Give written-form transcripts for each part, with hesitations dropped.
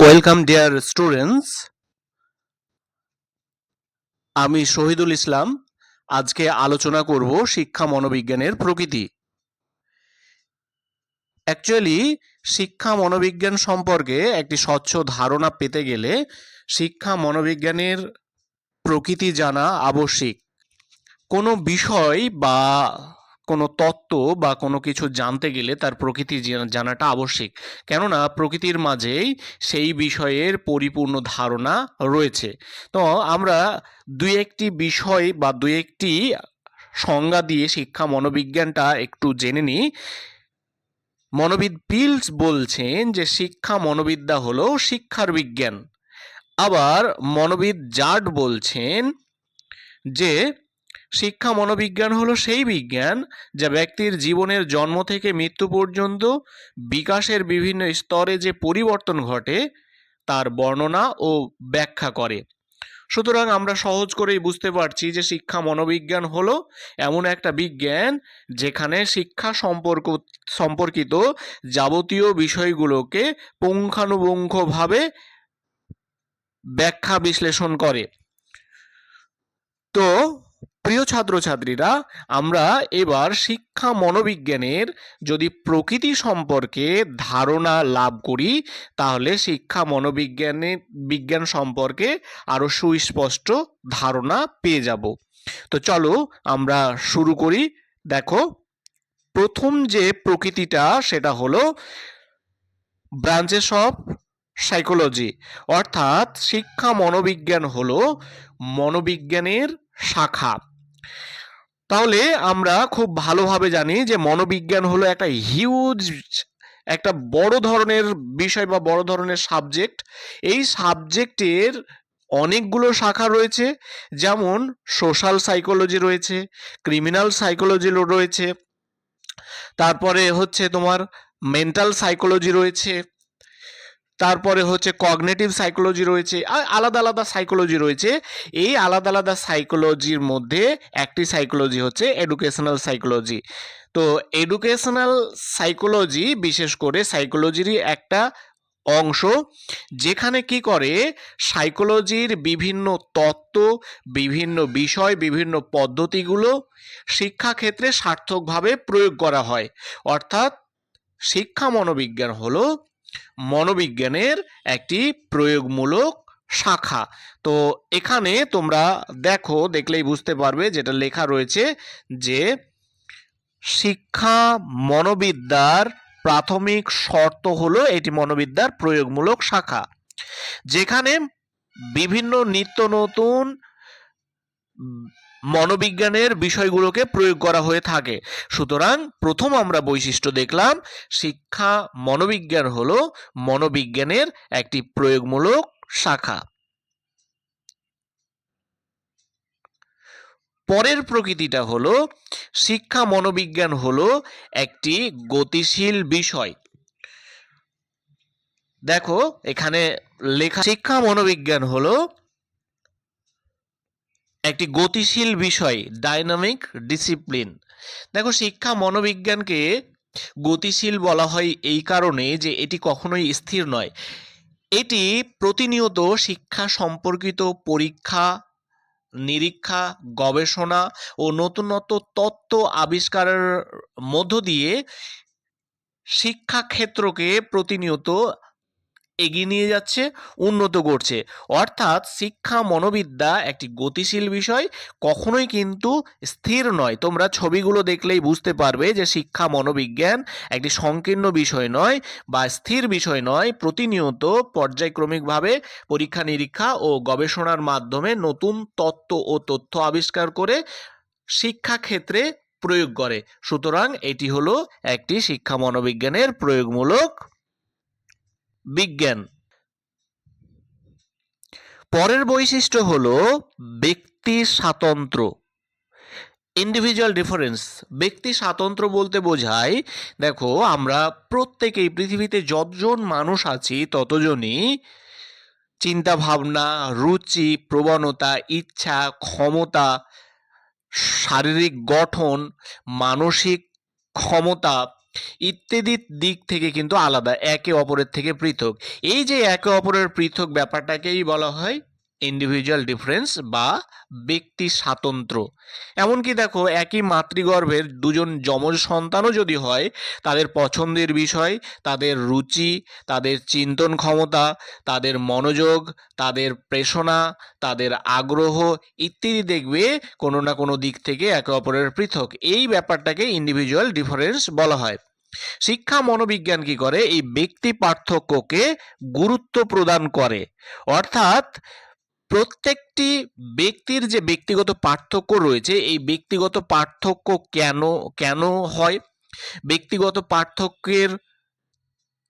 Welcome dear students. আমি শহীদুল ইসলাম। আজকে আলোচনা করব শিক্ষা মনোবিজ্ঞানের প্রকৃতি। অ্যাকচুয়ালি শিক্ষা মনোবিজ্ঞান সম্পর্কে একটি স্বচ্ছ ধারণা পেতে গেলে শিক্ষা মনোবিজ্ঞানের প্রকৃতি জানা আবশ্যিক। কোনো বিষয় বা কোনো তত্ত্ব বা কোনো কিছু জানতে গেলে তার প্রকৃতি জানাটা আবশ্যিক, কেননা প্রকৃতির মাঝেই সেই বিষয়ের পরিপূর্ণ ধারণা রয়েছে। তো আমরা দুই একটি বিষয় বা দুই একটি সংজ্ঞা দিয়ে শিক্ষা মনোবিজ্ঞানটা একটু জেনে নিই। মনোবিদ পিলস বলছেন যে শিক্ষা মনোবিদ্যা হলো শিক্ষার বিজ্ঞান। আবার মনোবিদ জার্ড বলছেন যে শিক্ষা মনোবিজ্ঞান হলো সেই বিজ্ঞান যা ব্যক্তির জীবনের জন্ম থেকে মৃত্যু পর্যন্ত বিকাশের বিভিন্ন স্তরে যে পরিবর্তন ঘটে তার বর্ণনা ও ব্যাখ্যা করে। সুতরাং আমরা সহজ করেই বুঝতে পারছি যে শিক্ষা মনোবিজ্ঞান হলো এমন একটা বিজ্ঞান যেখানে শিক্ষা সম্পর্কিত যাবতীয় বিষয়গুলোকে পুঙ্খানুপুঙ্খভাবে ব্যাখ্যা বিশ্লেষণ করে। তো প্রিয় ছাত্রছাত্রীরা, আমরা এবার শিক্ষা মনোবিজ্ঞানের যদি প্রকৃতি সম্পর্কে ধারণা লাভ করি তাহলে শিক্ষা বিজ্ঞান সম্পর্কে আরো সুস্পষ্ট ধারণা পেয়ে যাব। তো চলো আমরা শুরু করি। দেখো, প্রথম যে প্রকৃতিটা সেটা হলো ব্রাঞ্চেস অফ সাইকোলজি, অর্থাৎ শিক্ষা মনোবিজ্ঞান হলো মনোবিজ্ঞানের শাখা। তাহলে আমরা খুব ভালোভাবে জানি যে মনোবিজ্ঞান হলো একটা হিউজ, একটা বড় ধরনের বিষয় বা বড় ধরনের সাবজেক্ট। এই সাবজেক্টের অনেকগুলো শাখা রয়েছে, যেমন সোশ্যাল সাইকোলজি রয়েছে, ক্রিমিনাল সাইকোলজি রয়েছে, তারপরে হচ্ছে তোমার মেন্টাল সাইকোলজি রয়েছে, তারপরে হচ্ছে কগনিটিভ সাইকোলজি রয়েছে, আর আলাদা আলাদা সাইকোলজি রয়েছে। এই আলাদা আলাদা সাইকোলজির মধ্যে একটি সাইকোলজি হচ্ছে এডুকেশনাল সাইকোলজি। তো এডুকেশনাল সাইকোলজি বিশেষ করে সাইকোলজিরই একটা অংশ, যেখানে কি করে সাইকোলজির বিভিন্ন তত্ত্ব, বিভিন্ন বিষয়, বিভিন্ন পদ্ধতিগুলো শিক্ষাক্ষেত্রে সার্থকভাবে প্রয়োগ করা হয়। অর্থাৎ শিক্ষা মনোবিজ্ঞান হলো মনোবিজ্ঞানের একটি প্রয়োগমূলক শাখা। তো এখানে তোমরা দেখলেই বুঝতে পারবে, যেটা লেখা রয়েছে যে শিক্ষা মনোবিদ্যার প্রাথমিক শর্ত হলো এটি মনোবিদ্যার প্রয়োগমূলক শাখা, যেখানে বিভিন্ন নিত্য নতুন মনোবিজ্ঞানের বিষয়গুলোকে প্রয়োগ করা হয়ে থাকে। সুতরাং প্রথম আমরা বৈশিষ্ট্য দেখলাম, শিক্ষা মনোবিজ্ঞান হলো মনোবিজ্ঞানের একটি প্রয়োগমূলক শাখা। পরের প্রকৃতিটা হলো শিক্ষা মনোবিজ্ঞান হলো একটি গতিশীল বিষয়। দেখো এখানে লেখা, শিক্ষা মনোবিজ্ঞান হলো একটি গতিশীল বিষয়, ডাইনামিক ডিসিপ্লিন। দেখো, শিক্ষা মনোবিজ্ঞানকে গতিশীল বলা হয় এই কারণে যে এটি কখনোই স্থির নয়। এটি প্রতিনিয়ত শিক্ষা সম্পর্কিত পরীক্ষা নিরীক্ষা, গবেষণা ও নতুনত্ব তত্ত্ব আবিষ্কারের মধ্য দিয়ে শিক্ষাক্ষেত্রকে প্রতিনিয়ত এগিয়ে নিয়ে যাচ্ছে, উন্নত করছে। অর্থাৎ শিক্ষা মনোবিদ্যা একটি গতিশীল বিষয়, কখনোই কিন্তু স্থির নয়। তোমরা ছবিগুলো দেখলেই বুঝতে পারবে যে শিক্ষা মনোবিজ্ঞান একটি সংকীর্ণ বিষয় নয় বা স্থির বিষয় নয়। প্রতিনিয়ত পর্যায়ক্রমিকভাবে পরীক্ষা নিরীক্ষা ও গবেষণার মাধ্যমে নতুন তত্ত্ব ও তথ্য আবিষ্কার করে শিক্ষাক্ষেত্রে প্রয়োগ করে। সুতরাং এটি হলো একটি শিক্ষা মনোবিজ্ঞানের প্রয়োগমূলক বিজ্ঞান। পরের বৈশিষ্ট্য হলো ব্যক্তি স্বাতন্ত্র্য, ইন্ডিভিজুয়াল ডিফারেন্স। ব্যক্তি স্বাতন্ত্র্য বলতে বোঝায়, দেখো আমরা প্রত্যেকেই পৃথিবীতে যতজন মানুষ আছি ততজনই চিন্তা ভাবনা, রুচি, প্রবণতা, ইচ্ছা, ক্ষমতা, শারীরিক গঠন, মানসিক ক্ষমতা, ইত্যাদি দিক থেকে কিন্তু আলাদা, একে অপরের থেকে পৃথক। এই যে একে অপরের পৃথক ব্যাপারটাকেই বলা হয় ইন্ডিভিজুয়াল ডিফারেন্স বা ব্যক্তি স্বাতন্ত্র্য। এমনকি দেখো, একই মাতৃগর্ভের দুজন যমজ সন্তানও যদি হয়, তাদের পছন্দের বিষয়, তাদের রুচি, তাদের চিন্তন ক্ষমতা, তাদের মনোযোগ, তাদের প্রেষণা, তাদের আগ্রহ ইত্যাদি দেখবে কোনো না কোনো দিক থেকে একে অপরের পৃথক। এই ব্যাপারটাকে ইন্ডিভিজুয়াল ডিফারেন্স বলা হয়। শিক্ষা মনোবিজ্ঞান কি করে? এই ব্যক্তি পার্থক্যকে গুরুত্ব প্রদান করে। অর্থাৎ প্রত্যেকটি ব্যক্তির যে ব্যক্তিগত পার্থক্য রয়েছে, এই ব্যক্তিগত পার্থক্য কেন কেন হয়, ব্যক্তিগত পার্থক্যের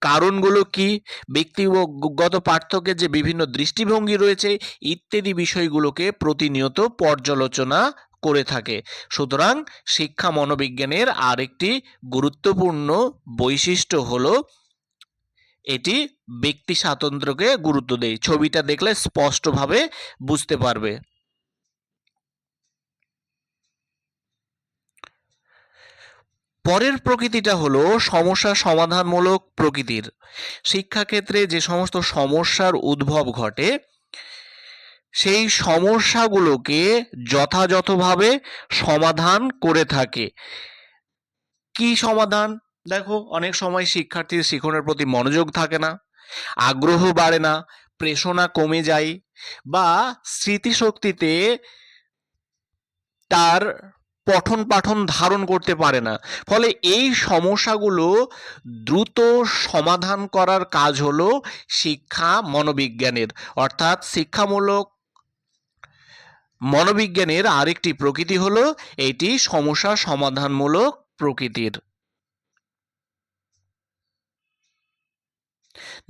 কারণগুলো কি, ব্যক্তিগত পার্থক্যের যে বিভিন্ন দৃষ্টিভঙ্গি রয়েছে ইত্যাদি বিষয়গুলোকে প্রতিনিয়ত পর্যালোচনা করে থাকে। সুতরাং শিক্ষা মনোবিজ্ঞানের আরেকটি গুরুত্বপূর্ণ বৈশিষ্ট্য হলো এটি ব্যক্তি স্বাতন্ত্র্যকে গুরুত্ব দেয়। ছবিটা দেখলে স্পষ্টভাবে বুঝতে পারবে। পরের প্রকৃতিটা হলো সমস্যা সমাধানমূলক প্রকৃতির। শিক্ষাক্ষেত্রে যে সমস্ত সমস্যার উদ্ভব ঘটে, সেই সমস্যাগুলোকে যথাযথভাবে সমাধান করে থাকে। কি সমাধান? দেখো, অনেক সময় শিক্ষার্থীর শিখনের প্রতি মনোযোগ থাকে না, আগ্রহ বাড়ে না, প্রেষণা কমে যায়, বা স্মৃতিশক্তিতে তার পঠন পাঠন ধারণ করতে পারে না। ফলে এই সমস্যাগুলো দ্রুত সমাধান করার কাজ হলো শিক্ষা মনোবিজ্ঞানের। অর্থাৎ শিক্ষামূলক মনোবিজ্ঞানের আরেকটি প্রকৃতি হলো এটি সমস্যা সমাধানমূলক প্রকৃতির।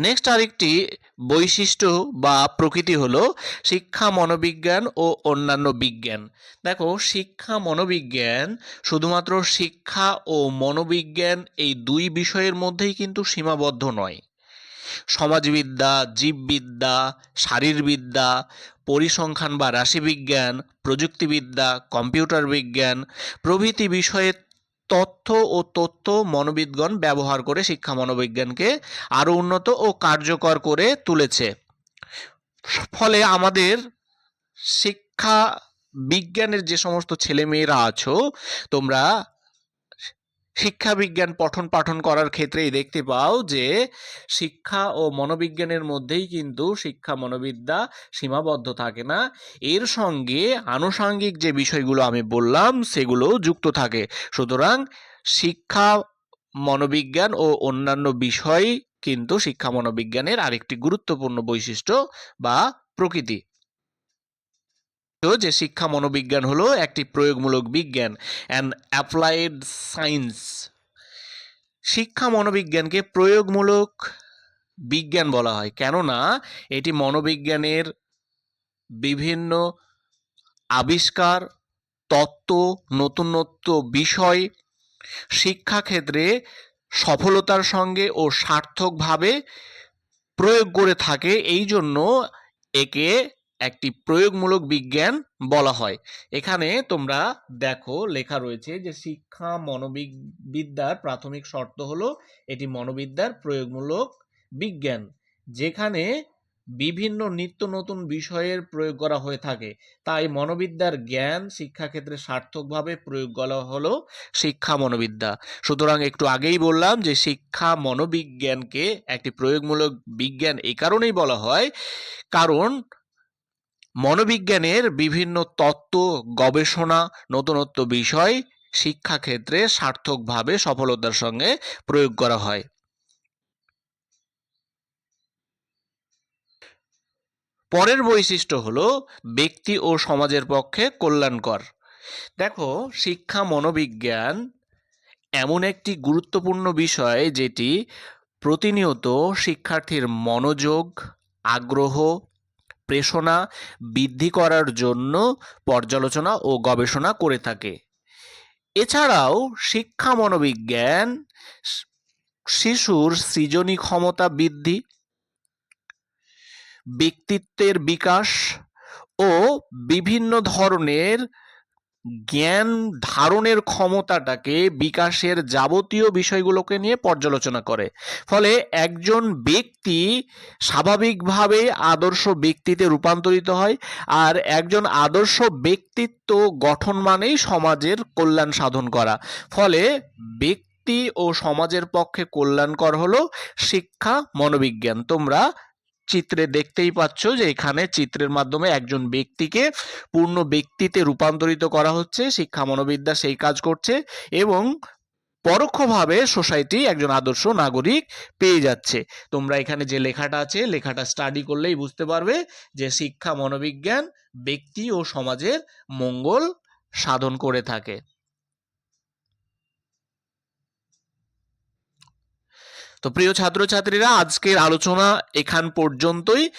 নেক্সট আরেকটি বৈশিষ্ট্য বা প্রকৃতি হলো শিক্ষা মনোবিজ্ঞান ও অন্যান্য বিজ্ঞান। দেখো, শিক্ষা মনোবিজ্ঞান শুধুমাত্র শিক্ষা ও মনোবিজ্ঞান এই দুই বিষয়ের মধ্যেই কিন্তু সীমাবদ্ধ নয়। সমাজবিদ্যা, জীববিদ্যা, শারীরবিদ্যা, পরিসংখ্যান বা রাশিবিজ্ঞান, প্রযুক্তিবিদ্যা, কম্পিউটার বিজ্ঞান প্রভৃতি বিষয়ে তথ্য মনোবিদগণ ব্যবহার করে শিক্ষা মনোবিজ্ঞানকে আরো উন্নত ও কার্যকর করে তুলেছে। ফলে আমাদের শিক্ষা বিজ্ঞানের যে সমস্ত ছেলেমেয়েরা আছো, তোমরা শিক্ষা বিজ্ঞান পঠন পাঠন করার ক্ষেত্রেই দেখতে পাও যে শিক্ষা ও মনোবিজ্ঞানের মধ্যেই কিন্তু শিক্ষা মনোবিদ্যা সীমাবদ্ধ থাকে না, এর সঙ্গে আনুষাঙ্গিক যে বিষয়গুলো আমি বললাম সেগুলো যুক্ত থাকে। সুতরাং শিক্ষা মনোবিজ্ঞান ও অন্যান্য বিষয় কিন্তু শিক্ষা মনোবিজ্ঞানের আরেকটি গুরুত্বপূর্ণ বৈশিষ্ট্য বা প্রকৃতি। যে শিক্ষা মনোবিজ্ঞান হলো একটি প্রয়োগমূলক বিজ্ঞান, অ্যান্ড অ্যাপ্লাইড সায়েন্স। শিক্ষা মনোবিজ্ঞানকে প্রয়োগমূলক বিজ্ঞান বলা হয়, কেননা এটি মনোবিজ্ঞানের বিভিন্ন আবিষ্কার, তত্ত্ব, নতুনত্ব বিষয় শিক্ষাক্ষেত্রে সফলতার সঙ্গে ও সার্থকভাবে প্রয়োগ করে থাকে। এই জন্য একে একটি প্রয়োগমূলক বিজ্ঞান বলা হয়। এখানে তোমরা দেখো লেখা রয়েছে যে শিক্ষা মনোবিদ্যার প্রাথমিক শর্ত হলো এটি মনোবিদ্যার প্রয়োগমূলক বিজ্ঞান, যেখানে বিভিন্ন নিত্য নতুন বিষয়ের প্রয়োগ করা হয়ে থাকে। তাই মনোবিদ্যার জ্ঞান শিক্ষাক্ষেত্রে সার্থকভাবে প্রয়োগ করা হলো শিক্ষা মনোবিদ্যা। সুতরাং একটু আগেই বললাম যে শিক্ষা মনোবিজ্ঞানকে একটি প্রয়োগমূলক বিজ্ঞান এই কারণেই বলা হয়, কারণ মনোবিজ্ঞানের বিভিন্ন তত্ত্ব, গবেষণা, নতুনত্ব বিষয় শিক্ষাক্ষেত্রে সার্থকভাবে সফলতার সঙ্গে প্রয়োগ করা হয়। পরের বৈশিষ্ট্য হলো ব্যক্তি ও সমাজের পক্ষে কল্যাণকর। দেখো, শিক্ষা মনোবিজ্ঞান এমন একটি গুরুত্বপূর্ণ বিষয় যেটি প্রতিনিয়ত শিক্ষার্থীর মনোযোগ, আগ্রহ, প্রেষণা বৃদ্ধি করার জন্য পর্যালোচনা ও গবেষণা করে থাকে। এছাড়াও শিক্ষা মনোবিজ্ঞান শিশুর সৃজনী ক্ষমতা বৃদ্ধি, ব্যক্তিত্বের বিকাশ ও বিভিন্ন ধরনের জ্ঞান ধারণের ক্ষমতাটাকে, বিকাশের যাবতীয় বিষয়গুলোকে নিয়ে পর্যালোচনা করে। ফলে একজন ব্যক্তি স্বাভাবিকভাবে আদর্শ ব্যক্তিতে রূপান্তরিত হয়, আর একজন আদর্শ ব্যক্তিত্ব গঠন মানেই সমাজের কল্যাণ সাধন করা। ফলে ব্যক্তি ও সমাজের পক্ষে কল্যাণকর হলো শিক্ষা মনোবিজ্ঞান। তোমরা চিত্রে দেখতেই পাচ্ছ যে এখানে চিত্রের মাধ্যমে একজন ব্যক্তিকে পূর্ণ ব্যক্তিতে রূপান্তরিত করা হচ্ছে, শিক্ষা মনোবিদ্যা সেই কাজ করছে, এবং পরোক্ষভাবে সোসাইটি একজন আদর্শ নাগরিক পেয়ে যাচ্ছে। তোমরা এখানে যে লেখাটা আছে, লেখাটা স্টাডি করলেই বুঝতে পারবে যে শিক্ষা মনোবিজ্ঞান ব্যক্তি ও সমাজের মঙ্গল সাধন করে থাকে। তো প্রিয় ছাত্রছাত্রীরা, আজকের আলোচনা এখান পর্যন্তই।